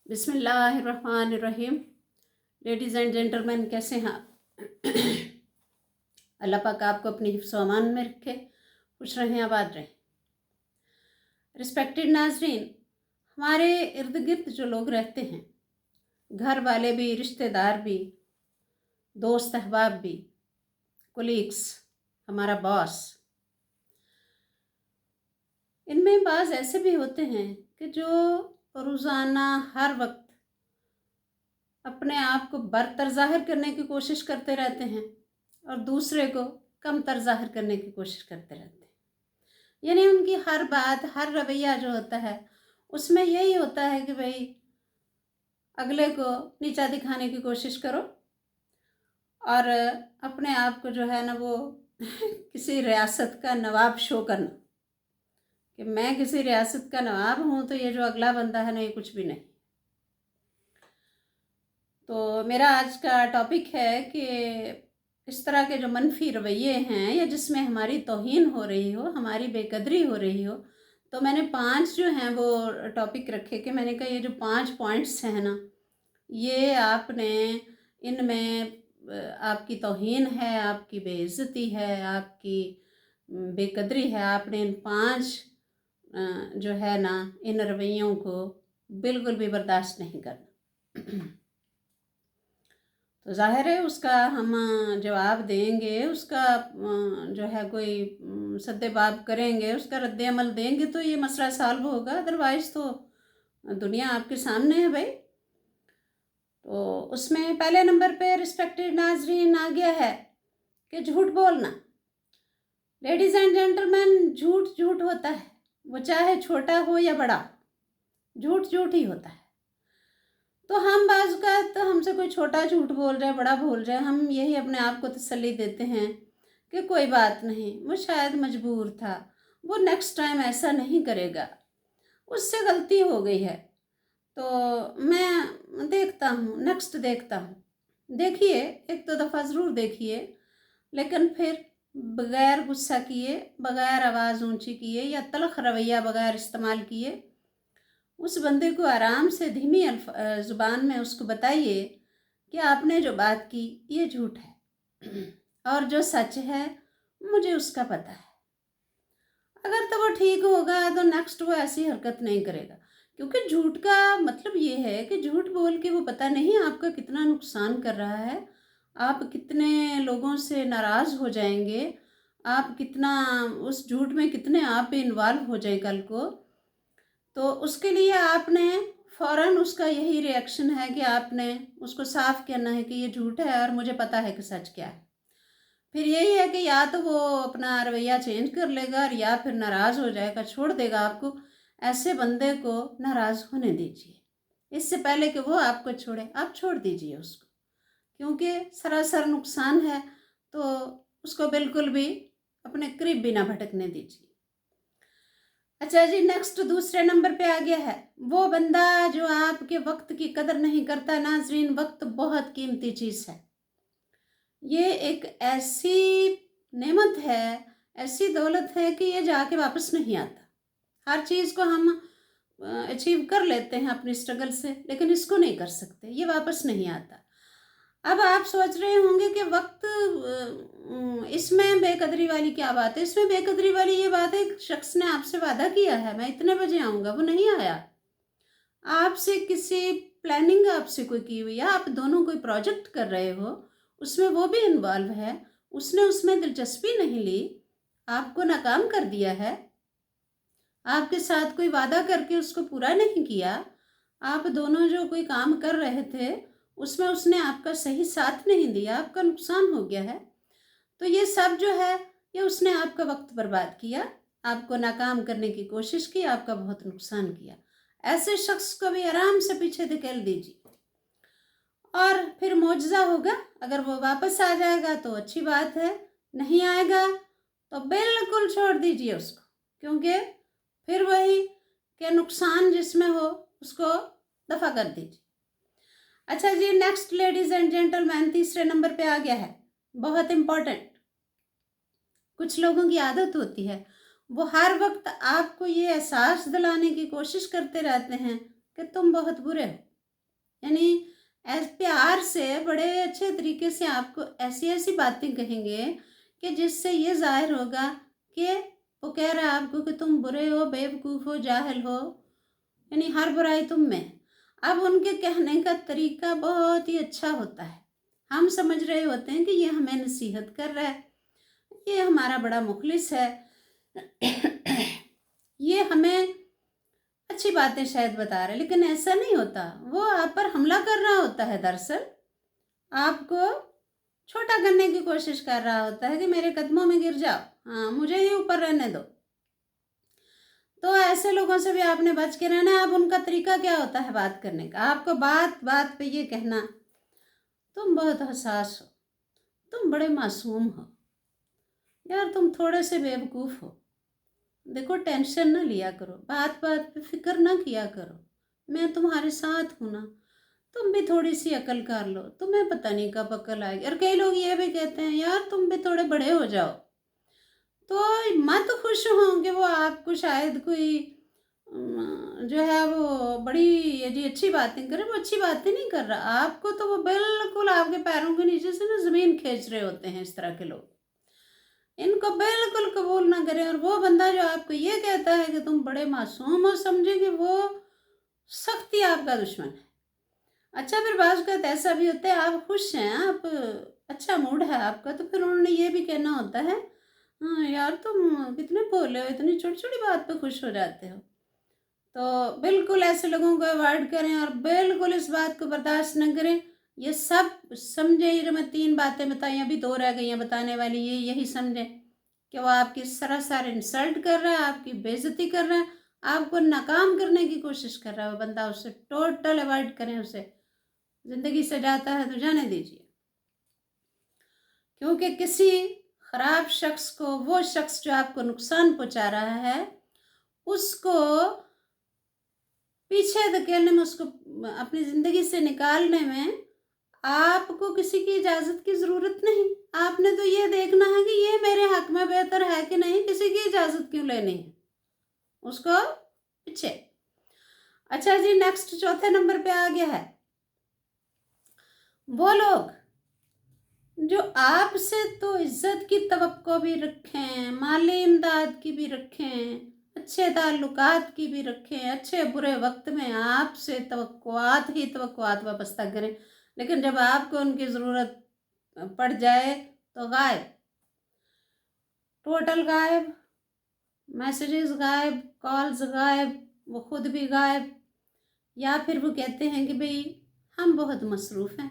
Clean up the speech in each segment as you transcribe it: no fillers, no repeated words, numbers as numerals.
बिस्मिल्लाहिर्रहमानिर्रहीम। Ladies and gentleman, कैसे हैं आप? अल्लाह पाक आपको अपनी हिफ्ज़ व अमान में रखे, खुश रहें, आबाद रहें। रिस्पेक्टेड नाजरीन, हमारे इर्द गिर्द जो लोग रहते हैं, घर वाले भी, रिश्तेदार भी, दोस्त अहबाब भी, कोलीग्स, हमारा बॉस, इनमें बाज़ ऐसे भी होते हैं कि जो रोज़ाना हर वक्त अपने आप को बरतर ज़ाहिर करने की कोशिश करते रहते हैं और दूसरे को कमतर ज़ाहिर करने की कोशिश करते रहते हैं। यानी उनकी हर बात, हर रवैया जो होता है उसमें यही होता है कि भाई अगले को नीचा दिखाने की कोशिश करो और अपने आप को जो है ना वो किसी रियासत का नवाब शो करना कि मैं किसी रियासत का नवाब हूँ, तो ये जो अगला बंदा है ना ये कुछ भी नहीं। तो मेरा आज का टॉपिक है कि इस तरह के जो मनफी रवैये हैं या जिसमें हमारी तौहीन हो रही हो, हमारी बेकदरी हो रही हो, तो मैंने 5 जो हैं वो टॉपिक रखे कि मैंने कहा ये जो 5 पॉइंट्स हैं ना, ये आपने इनमें आपकी तौहीन है, आपकी बेइज्जती है, आपकी बेकदरी है। आपने इन 5 जो है ना इन रवैयों को बिल्कुल भी बर्दाश्त नहीं करना। तो ज़ाहिर है उसका हम जवाब देंगे, उसका जो है कोई सद्देबाब करेंगे, उसका रद्द अमल देंगे तो ये मसला सॉल्व होगा, अदरवाइज़ तो दुनिया आपके सामने है भाई। तो उसमें पहले नंबर पे रिस्पेक्टेड नाजरीन आ गया है कि झूठ बोलना। लेडीज़ एंड जेंटलमैन, झूठ झूठ होता है, वो चाहे छोटा हो या बड़ा, झूठ झूठ ही होता है। तो हम बाज़ का तो हमसे कोई छोटा झूठ बोल रहा है, बड़ा बोल रहा है, हम यही अपने आप को तसल्ली देते हैं कि कोई बात नहीं, वो शायद मजबूर था, वो नेक्स्ट टाइम ऐसा नहीं करेगा, उससे गलती हो गई है, तो मैं देखता हूँ, नेक्स्ट देखता हूँ। देखिए, एक दो दफ़ा ज़रूर देखिए, लेकिन फिर बग़ैर गुस्सा किए, बग़ैर आवाज़ ऊंची किए या तलख़ रवैया बग़ैर इस्तेमाल किए उस बंदे को आराम से धीमी ज़ुबान में उसको बताइए कि आपने जो बात की ये झूठ है और जो सच है मुझे उसका पता है। अगर तो वो ठीक होगा तो नेक्स्ट वो ऐसी हरकत नहीं करेगा, क्योंकि झूठ का मतलब ये है कि झूठ बोल के वो पता नहीं आपका कितना नुकसान कर रहा है, आप कितने लोगों से नाराज़ हो जाएंगे, आप कितना उस झूठ में कितने आप भी इन्वॉल्व हो जाए कल को। तो उसके लिए आपने फ़ौरन उसका यही रिएक्शन है कि आपने उसको साफ कहना है कि ये झूठ है और मुझे पता है कि सच क्या है। फिर यही है कि या तो वो अपना रवैया चेंज कर लेगा और या फिर नाराज़ हो जाएगा, छोड़ देगा आपको। ऐसे बंदे को नाराज़ होने दीजिए, इससे पहले कि वो आपको छोड़े, आप छोड़ दीजिए उसको, क्योंकि सरासर नुकसान है, तो उसको बिल्कुल भी अपने करीब भी ना भटकने दीजिए। अच्छा जी, नेक्स्ट दूसरे नंबर पे आ गया है वो बंदा जो आपके वक्त की कदर नहीं करता। नाजरीन, वक्त बहुत कीमती चीज़ है, ये एक ऐसी नेमत है, ऐसी दौलत है कि ये जाके वापस नहीं आता। हर चीज़ को हम अचीव कर लेते हैं अपनी स्ट्रगल से, लेकिन इसको नहीं कर सकते, ये वापस नहीं आता। अब आप सोच रहे होंगे कि वक्त इसमें बेकदरी वाली क्या बात है? इसमें बेकदरी वाली ये बात है, एक शख्स ने आपसे वादा किया है मैं इतने बजे आऊँगा, वो नहीं आया। आपसे किसी प्लानिंग आपसे कोई की हुई है, आप दोनों कोई प्रोजेक्ट कर रहे हो, उसमें वो भी इन्वॉल्व है, उसने उसमें दिलचस्पी नहीं ली, आपको नाकाम कर दिया है, आपके साथ कोई वादा करके उसको पूरा नहीं किया, आप दोनों जो कोई काम कर रहे थे उसमें उसने आपका सही साथ नहीं दिया, आपका नुकसान हो गया है। तो ये सब जो है ये उसने आपका वक्त बर्बाद किया, आपको नाकाम करने की कोशिश की, आपका बहुत नुकसान किया। ऐसे शख्स को भी आराम से पीछे धकेल दीजिए और फिर मौजज़ा होगा। अगर वो वापस आ जाएगा तो अच्छी बात है, नहीं आएगा तो बिल्कुल छोड़ दीजिए उसको, क्योंकि फिर वही के नुकसान जिसमें हो उसको दफ़ा कर दीजिए। अच्छा जी, नेक्स्ट लेडीज़ एंड जेंटलमैन, तीसरे नंबर पे आ गया है, बहुत इम्पोर्टेंट। कुछ लोगों की आदत होती है, वो हर वक्त आपको ये एहसास दिलाने की कोशिश करते रहते हैं कि तुम बहुत बुरे हो, यानी प्यार से बड़े अच्छे तरीके से आपको ऐसी ऐसी बातें कहेंगे कि जिससे ये ज़ाहिर होगा कि वो कह रहा है आपको कि तुम बुरे हो, बेवकूफ़ हो, जाहिल हो, यानी हर बुराई तुम में है। अब उनके कहने का तरीका बहुत ही अच्छा होता है। हम समझ रहे होते हैं कि ये हमें नसीहत कर रहा है, ये हमारा बड़ा मुखलिस है, ये हमें अच्छी बातें शायद बता रहे हैं, लेकिन ऐसा नहीं होता। वो आप पर हमला कर रहा होता है, दरअसल आपको छोटा करने की कोशिश कर रहा होता है कि मेरे कदमों में गिर जाओ, हाँ मुझे ही ऊपर रहने दो। तो ऐसे लोगों से भी आपने बच के रहना है। अब उनका तरीका क्या होता है बात करने का? आपको बात बात पे ये कहना, तुम बहुत हसास हो, तुम बड़े मासूम हो, यार तुम थोड़े से बेवकूफ़ हो, देखो टेंशन ना लिया करो, बात बात पे फिक्र ना किया करो, मैं तुम्हारे साथ हूँ ना, तुम भी थोड़ी सी अकल कर लो, तुम्हें पता नहीं कब अकल आएगी। और कई लोग ये भी कहते हैं यार तुम भी थोड़े बड़े हो जाओ। तो मत खुश हो कि वो आपको शायद कोई जो है वो बड़ी ये जी अच्छी बातें करे, वो अच्छी बातें नहीं कर रहा आपको, तो वो बिल्कुल आपके पैरों के नीचे से ना ज़मीन खींच रहे होते हैं। इस तरह के लोग, इनको बिल्कुल कबूल ना करें। और वो बंदा जो आपको ये कहता है कि तुम बड़े मासूम हो, समझे कि वो सख्ती आपका दुश्मन है। अच्छा, फिर बाज़ औक़ात ऐसा भी होता है आप खुश हैं, आप अच्छा मूड है आपका, तो फिर उन्होंने ये भी कहना होता है, हाँ यार तुम कितने भोले हो, इतनी छोटी-छोटी बात पे खुश हो जाते हो। तो बिल्कुल ऐसे लोगों को अवॉइड करें और बिल्कुल इस बात को बर्दाश्त न करें। ये सब समझें, ये जो मैं 3 बातें बताई, अभी 2 रह गई हैं बताने वाली, ये यही समझें कि वो आपकी सरासर इंसल्ट कर रहा है, आपकी बेइज़्ज़ती कर रहा है, आपको नाकाम करने की कोशिश कर रहा है वो बंदा। उससे टोटल अवॉइड करें उसे। ज़िंदगी से जाता है तो जाने दीजिए। क्योंकि किसी ख़राब शख्स को, वो शख्स जो आपको नुकसान पहुँचा रहा है, उसको पीछे धकेलने में, उसको अपनी ज़िंदगी से निकालने में आपको किसी की इजाज़त की ज़रूरत नहीं। आपने तो ये देखना है कि ये मेरे हक़ में बेहतर है कि नहीं, किसी की इजाज़त क्यों लेनी है, उसको पीछे। अच्छा जी, नेक्स्ट चौथे नंबर पे आ गया है, वो लोग जो आपसे तो इज़्ज़त की तवक्को भी रखें, माली इमदाद की भी रखें, अच्छे ताल्लुकात की भी रखें, अच्छे बुरे वक्त में आपसे तवक्कुआत ही तवक्कुआत वाबस्ता करें, लेकिन जब आपको उनकी ज़रूरत पड़ जाए तो गायब, टोटल गायब, मैसेजेस गायब, कॉल्स गायब, वो खुद भी गायब। या फिर वो कहते हैं कि भाई हम बहुत मसरूफ़ हैं,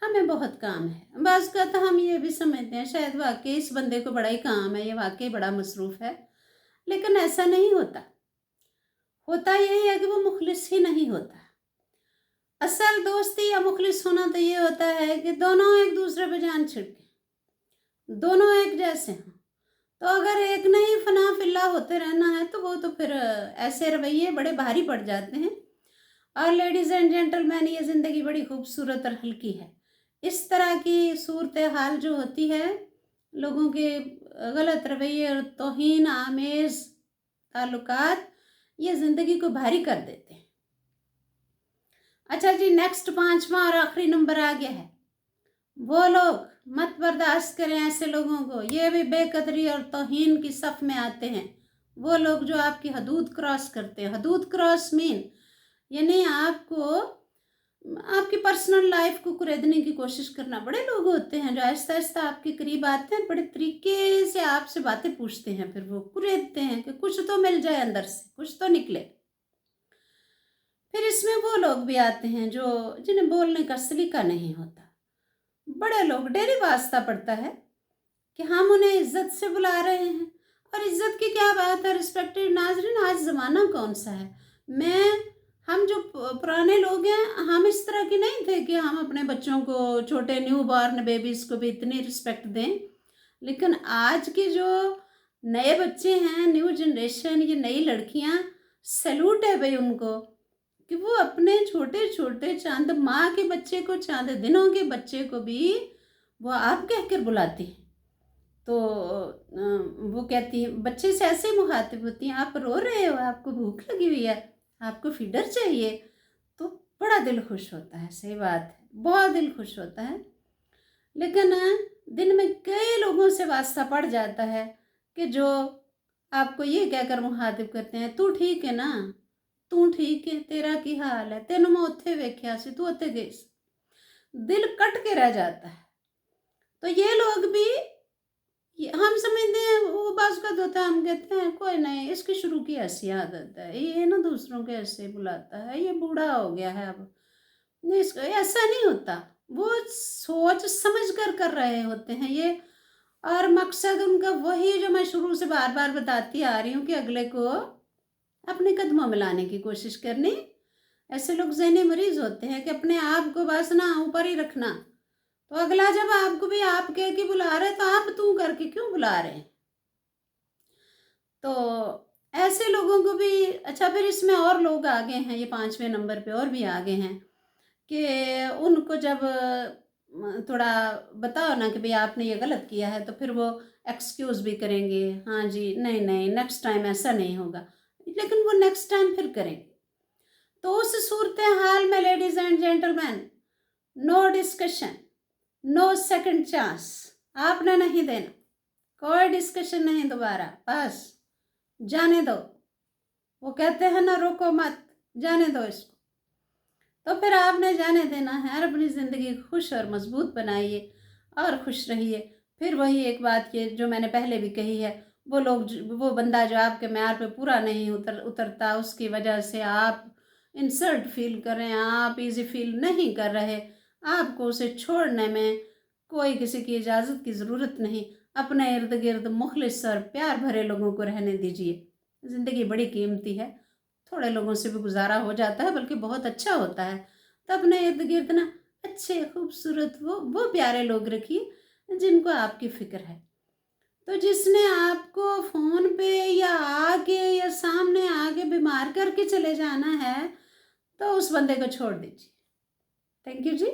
हमें बहुत काम है। बाज़ का तो हम ये भी समझते हैं शायद वाकई इस बंदे को बड़ा ही काम है, ये वाकई बड़ा मसरूफ़ है, लेकिन ऐसा नहीं होता। होता यही है कि वो मुखलिस ही नहीं होता। असल दोस्ती या मुखलिस होना तो ये होता है कि दोनों एक दूसरे पे जान छिड़के, दोनों एक जैसे हों। तो अगर एक ने ही फना फिल्ला होते रहना है तो वो तो फिर ऐसे रवैये बड़े भारी पड़ जाते हैं। और लेडीज़ एंड जेंटलमैन, ये ज़िंदगी बड़ी खूबसूरत और हल्की है। इस तरह की सूरत हाल जो होती है, लोगों के गलत रवैये और तौहीन आमेज़ ताल्लुकात, ये ज़िंदगी को भारी कर देते हैं। अच्छा जी, नेक्स्ट 5वां और आखिरी नंबर आ गया है, वो लोग मत बर्दाश्त करें ऐसे लोगों को, ये भी बेकदरी और तौहीन की सफ़ में आते हैं। वो लोग जो आपकी हदूद क्रॉस करते हैं। हदूद क्रॉस मीन यानी आपको आपकी पर्सनल लाइफ को कुरेदने की कोशिश करना। बड़े लोग होते हैं जो आहिस्ता आहिस्ता आपके करीब आते हैं, बड़े तरीके से आपसे बातें पूछते हैं, फिर वो कुरेदते हैं कि कुछ तो मिल जाए अंदर से, कुछ तो निकले। फिर इसमें वो लोग भी आते हैं जो जिन्हें बोलने का सलीका नहीं होता। बड़े लोग, डेली वास्ता पड़ता है कि हम उन्हें इज्जत से बुला रहे हैं। और इज्जत की क्या बात है, रिस्पेक्टेड नाज़रीन, आज ज़माना कौन सा है। हम जो पुराने लोग हैं, हम इस तरह के नहीं थे कि हम अपने बच्चों को, छोटे न्यू बॉर्न बेबीज़ को भी इतनी रिस्पेक्ट दें। लेकिन आज के जो नए बच्चे हैं, न्यू जनरेशन, ये नई लड़कियां, सैल्यूट है भाई उनको कि वो अपने छोटे छोटे चांद माँ के बच्चे को, चांद दिनों के बच्चे को भी वो आप कहकर बुलाती हैं। तो वो कहती हैं, बच्चे से ऐसे मुखातिब होती हैं, आप रो रहे हो, आपको भूख लगी हुई है, आपको फीडर चाहिए, तो बड़ा बड़ा दिल खुश होता है। सही बात है, बहुत दिल खुश होता है। लेकिन दिन में कई लोगों से वास्ता पड़ जाता है कि जो आपको ये कहकर मुखातिब करते हैं, तू ठीक है ना, तू ठीक है, तेरा की हाल है, तेन मैं उत्थे वेख्या सी, तू उत्थे गई सी। दिल कट के रह जाता है। तो ये लोग भी हम समझते हैं, वो बाज़ का होता है, हम कहते हैं कोई नहीं, इसकी शुरू की ऐसी आदत है, ये ना दूसरों के ऐसे बुलाता है, ये बूढ़ा हो गया है अब, नहीं इसका ऐसा नहीं होता। वो सोच समझ कर रहे होते हैं ये, और मकसद उनका वही जो मैं शुरू से बार बार बताती आ रही हूँ कि अगले को अपने कदमों में लाने की कोशिश करनी। ऐसे लोग ज़हनी मरीज होते हैं कि अपने आप को बस ना ऊपर ही रखना। तो अगला जब आपको भी आप कह के बुला रहे तो आप तू करके क्यों बुला रहे हैं? तो ऐसे लोगों को भी अच्छा, फिर इसमें और लोग आगे हैं, ये 5वें नंबर पे और भी आगे हैं कि उनको जब थोड़ा बताओ ना कि भाई आपने ये गलत किया है, तो फिर वो एक्सक्यूज़ भी करेंगे, हाँ जी, नहीं नहीं नेक्स्ट टाइम ऐसा नहीं होगा, लेकिन वो नेक्स्ट टाइम फिर करेंगे। तो उस सूरत हाल में ladies and gentleman, no discussion, no second chance, आपने नहीं देना, कोई डिस्कशन नहीं दोबारा, बस जाने दो। वो कहते हैं ना, रोको मत, जाने दो इसको। तो फिर आपने जाने देना है और अपनी ज़िंदगी खुश और मजबूत बनाइए और खुश रहिए। फिर वही एक बात ये जो मैंने पहले भी कही है, वो लोग वो बंदा जो आपके म्यार पे पूरा नहीं उतरता, उसकी वजह से आप इंसल्ट फील कर रहे हैं, आप इजी फील नहीं कर रहे, आपको उसे छोड़ने में कोई किसी की इजाज़त की ज़रूरत नहीं। अपने इर्द गिर्द मुखलिस और प्यार भरे लोगों को रहने दीजिए। ज़िंदगी बड़ी कीमती है, थोड़े लोगों से भी गुजारा हो जाता है, बल्कि बहुत अच्छा होता है। तो अपने इर्द गिर्द ना अच्छे खूबसूरत वो प्यारे लोग रखिए जिनको आपकी फ़िक्र है। तो जिसने आपको फ़ोन पे या आके या सामने आके बीमार करके चले जाना है, तो उस बंदे को छोड़ दीजिए। Thank you ji.